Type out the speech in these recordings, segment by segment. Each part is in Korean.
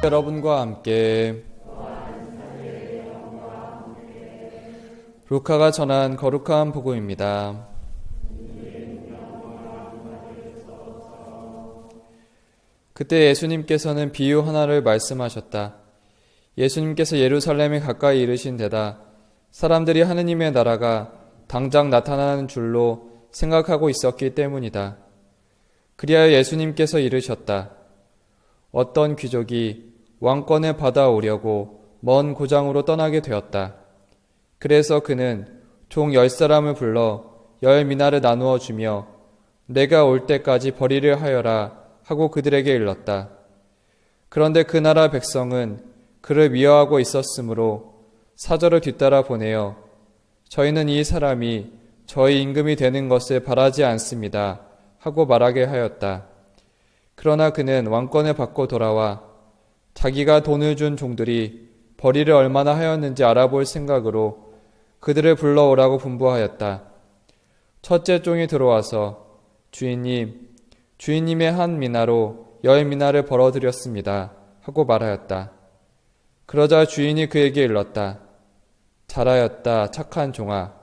여러분과 함께 루카가 전한 거룩한 복음입니다. 그때 예수님께서는 비유 하나를 말씀하셨다. 예수님께서 예루살렘에 가까이 이르신 데다 사람들이 하느님의 나라가 당장 나타나는 줄로 생각하고 있었기 때문이다. 그리하여 예수님께서 이르셨다. 어떤 귀족이 왕권을 받아오려고 먼 고장으로 떠나게 되었다. 그래서 그는 종 10사람을 불러 10미나를 나누어 주며 내가 올 때까지 벌이를 하여라 하고 그들에게 일렀다. 그런데 그 나라 백성은 그를 미워하고 있었으므로 사절을 뒤따라 보내어 저희는 이 사람이 저희 임금이 되는 것을 바라지 않습니다 하고 말하게 하였다. 그러나 그는 왕권을 받고 돌아와 자기가 돈을 준 종들이 벌이를 얼마나 하였는지 알아볼 생각으로 그들을 불러오라고 분부하였다. 첫째 종이 들어와서 주인님의 한 미나로 10미나를 벌어들였습니다 하고 말하였다. 그러자 주인이 그에게 일렀다. 잘하였다 착한 종아.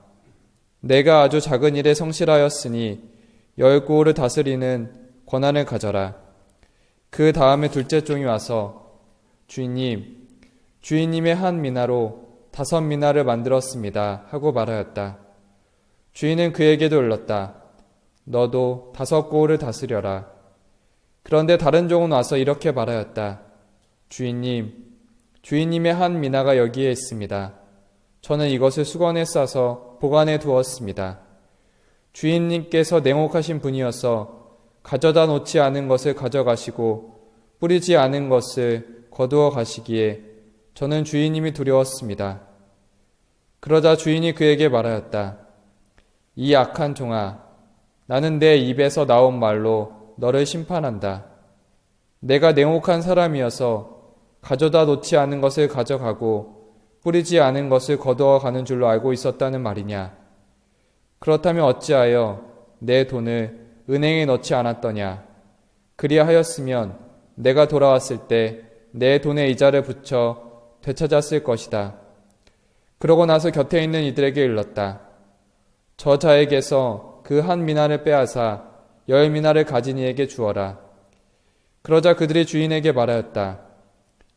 내가 아주 작은 일에 성실하였으니 10고을을 다스리는 권한을 가져라. 그 다음에 둘째 종이 와서 주인님의 한 미나로 5미나를 만들었습니다 하고 말하였다. 주인은 그에게도 일렀다. 너도 5고을을 다스려라. 그런데 다른 종은 와서 이렇게 말하였다. 주인님의 한 미나가 여기에 있습니다. 저는 이것을 수건에 싸서 보관해 두었습니다. 주인님께서 냉혹하신 분이어서 가져다 놓지 않은 것을 가져가시고 뿌리지 않은 것을 거두어 가시기에 저는 주인님이 두려웠습니다. 그러자 주인이 그에게 말하였다. 이 악한 종아, 나는 내 입에서 나온 말로 너를 심판한다. 내가 냉혹한 사람이어서 가져다 놓지 않은 것을 가져가고 뿌리지 않은 것을 거두어 가는 줄로 알고 있었다는 말이냐? 그렇다면 어찌하여 내 돈을 은행에 넣지 않았더냐? 그리하였으면 내가 돌아왔을 때 내 돈에 이자를 붙여 되찾았을 것이다. 그러고 나서 곁에 있는 이들에게 일렀다. 저 자에게서 그 한 미나를 빼앗아 10미나를 가진 이에게 주어라. 그러자 그들이 주인에게 말하였다.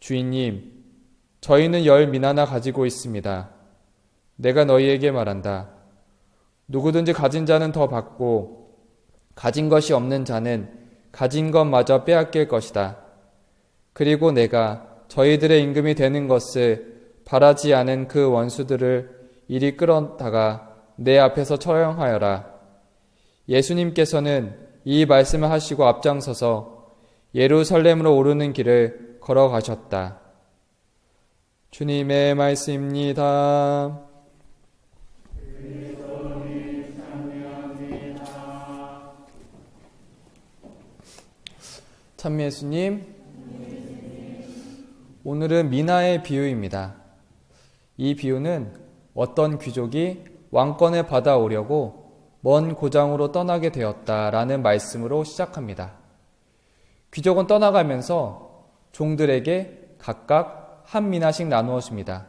주인님, 저희는 10미나나 가지고 있습니다. 내가 너희에게 말한다. 누구든지 가진 자는 더 받고 가진 것이 없는 자는 가진 것마저 빼앗길 것이다. 그리고 내가 저희들의 임금이 되는 것을 바라지 않은 그 원수들을 이리 끌어다가 내 앞에서 처형하여라. 예수님께서는 이 말씀을 하시고 앞장서서 예루살렘으로 오르는 길을 걸어가셨다. 주님의 말씀입니다. 참 예수님, 오늘은 미나의 비유입니다. 이 비유는 어떤 귀족이 왕권을 받아오려고 먼 고장으로 떠나게 되었다라는 말씀으로 시작합니다. 귀족은 떠나가면서 종들에게 각각 한 미나씩 나누어 줍니다.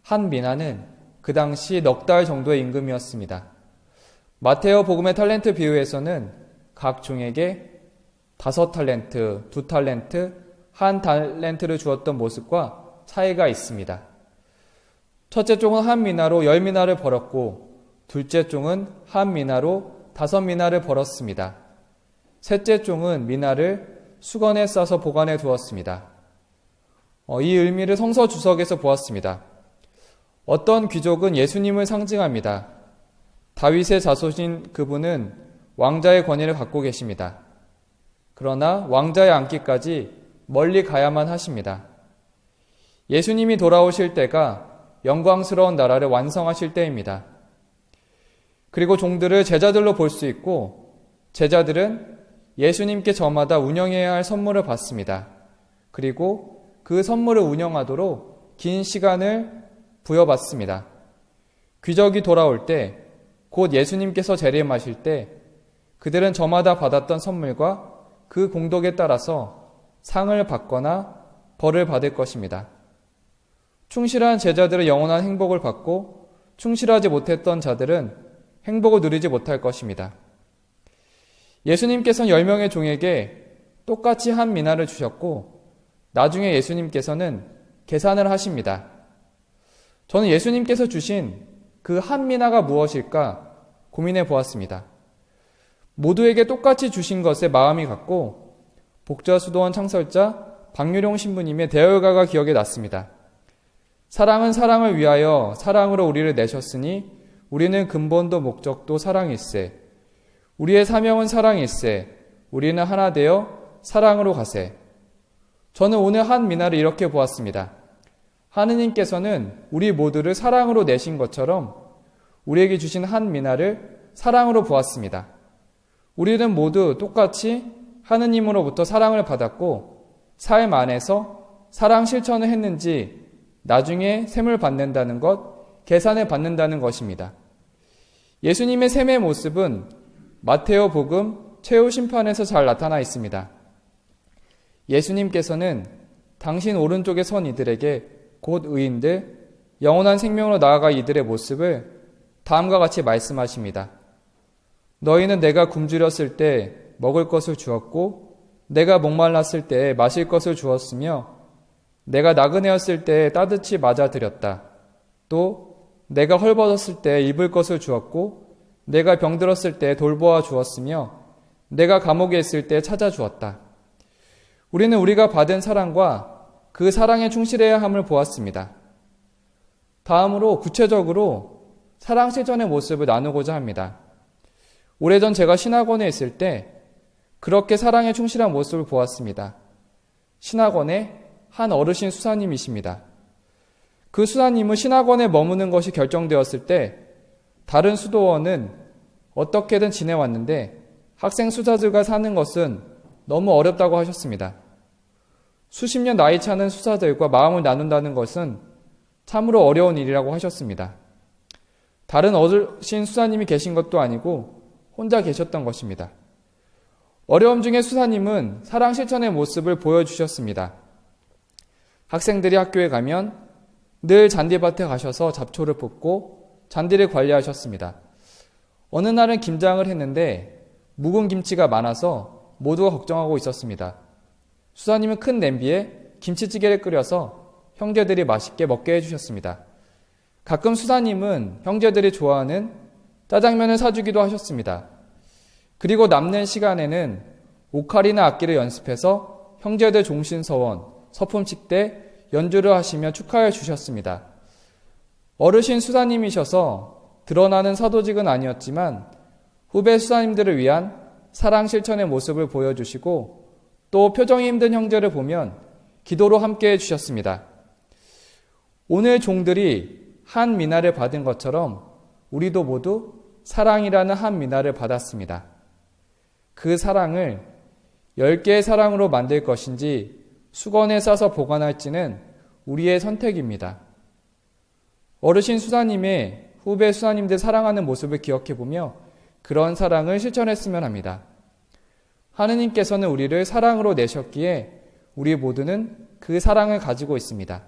한 미나는 그 당시 넉 달 정도의 임금이었습니다. 마테오 복음의 탈렌트 비유에서는 각 종에게 5탈렌트, 2탈렌트, 1탈렌트를 주었던 모습과 차이가 있습니다. 첫째 종은 한 미나로 10미나를 벌었고 둘째 종은 한 미나로 5미나를 벌었습니다. 셋째 종은 미나를 수건에 싸서 보관해 두었습니다. 이 의미를 성서 주석에서 보았습니다. 어떤 귀족은 예수님을 상징합니다. 다윗의 자손인 그분은 왕자의 권위를 갖고 계십니다. 그러나 왕자의 앉기까지 멀리 가야만 하십니다. 예수님이 돌아오실 때가 영광스러운 나라를 완성하실 때입니다. 그리고 종들을 제자들로 볼 수 있고 제자들은 예수님께 저마다 운영해야 할 선물을 받습니다. 그리고 그 선물을 운영하도록 긴 시간을 부여받습니다. 귀족이 돌아올 때, 곧 예수님께서 재림하실 때 그들은 저마다 받았던 선물과 그 공덕에 따라서 상을 받거나 벌을 받을 것입니다. 충실한 제자들은 영원한 행복을 받고 충실하지 못했던 자들은 행복을 누리지 못할 것입니다. 예수님께서는 10명의 종에게 똑같이 한 미나를 주셨고 나중에 예수님께서는 계산을 하십니다. 저는 예수님께서 주신 그 한 미나가 무엇일까 고민해 보았습니다. 모두에게 똑같이 주신 것에 마음이 갔고 복자수도원 창설자 박유룡 신부님의 대열가가 기억에 났습니다. 사랑은 사랑을 위하여 사랑으로 우리를 내셨으니 우리는 근본도 목적도 사랑일세. 우리의 사명은 사랑일세. 우리는 하나 되어 사랑으로 가세. 저는 오늘 한 미나를 이렇게 보았습니다. 하느님께서는 우리 모두를 사랑으로 내신 것처럼 우리에게 주신 한 미나를 사랑으로 보았습니다. 우리는 모두 똑같이 하느님으로부터 사랑을 받았고 삶 안에서 사랑 실천을 했는지 나중에 셈을 받는다는 것, 계산을 받는다는 것입니다. 예수님의 셈의 모습은 마테오 복음 최후 심판에서 잘 나타나 있습니다. 예수님께서는 당신 오른쪽에 선 이들에게 곧 의인들, 영원한 생명으로 나아가 이들의 모습을 다음과 같이 말씀하십니다. 너희는 내가 굶주렸을 때 먹을 것을 주었고 내가 목말랐을 때 마실 것을 주었으며 내가 나그네였을 때 따뜻이 맞아들였다. 또 내가 헐벗었을 때 입을 것을 주었고 내가 병들었을 때 돌보아 주었으며 내가 감옥에 있을 때 찾아주었다. 우리는 우리가 받은 사랑과 그 사랑에 충실해야 함을 보았습니다. 다음으로 구체적으로 사랑 실천의 모습을 나누고자 합니다. 오래전 제가 신학원에 있을 때 그렇게 사랑에 충실한 모습을 보았습니다. 신학원에 한 어르신 수사님이십니다. 그 수사님은 신학원에 머무는 것이 결정되었을 때 다른 수도원은 어떻게든 지내왔는데 학생 수사들과 사는 것은 너무 어렵다고 하셨습니다. 수십 년 나이 차는 수사들과 마음을 나눈다는 것은 참으로 어려운 일이라고 하셨습니다. 다른 어르신 수사님이 계신 것도 아니고 혼자 계셨던 것입니다. 어려움 중에 수사님은 사랑 실천의 모습을 보여주셨습니다. 학생들이 학교에 가면 늘 잔디밭에 가셔서 잡초를 뽑고 잔디를 관리하셨습니다. 어느 날은 김장을 했는데 묵은 김치가 많아서 모두가 걱정하고 있었습니다. 수사님은 큰 냄비에 김치찌개를 끓여서 형제들이 맛있게 먹게 해주셨습니다. 가끔 수사님은 형제들이 좋아하는 짜장면을 사주기도 하셨습니다. 그리고 남는 시간에는 오카리나 악기를 연습해서 형제들 종신서원, 서품식 때 연주를 하시며 축하해 주셨습니다. 어르신 수사님이셔서 드러나는 사도직은 아니었지만 후배 수사님들을 위한 사랑 실천의 모습을 보여주시고 또 표정이 힘든 형제를 보면 기도로 함께 해주셨습니다. 오늘 종들이 한 미나를 받은 것처럼 우리도 모두 사랑이라는 한 미나를 받았습니다. 그 사랑을 10개의 사랑으로 만들 것인지 수건에 싸서 보관할지는 우리의 선택입니다. 어르신 수사님의 후배 수사님들 사랑하는 모습을 기억해보며 그런 사랑을 실천했으면 합니다. 하느님께서는 우리를 사랑으로 내셨기에 우리 모두는 그 사랑을 가지고 있습니다.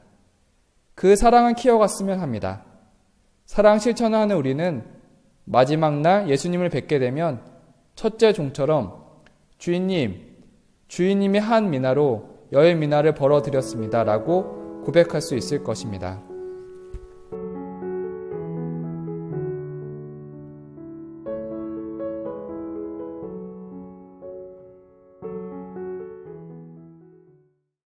그 사랑을 키워갔으면 합니다. 사랑 실천을 하는 우리는 마지막 날 예수님을 뵙게 되면 첫째 종처럼 주인님이 한 미나로 10 미나를 벌어드렸습니다 라고 고백할 수 있을 것입니다.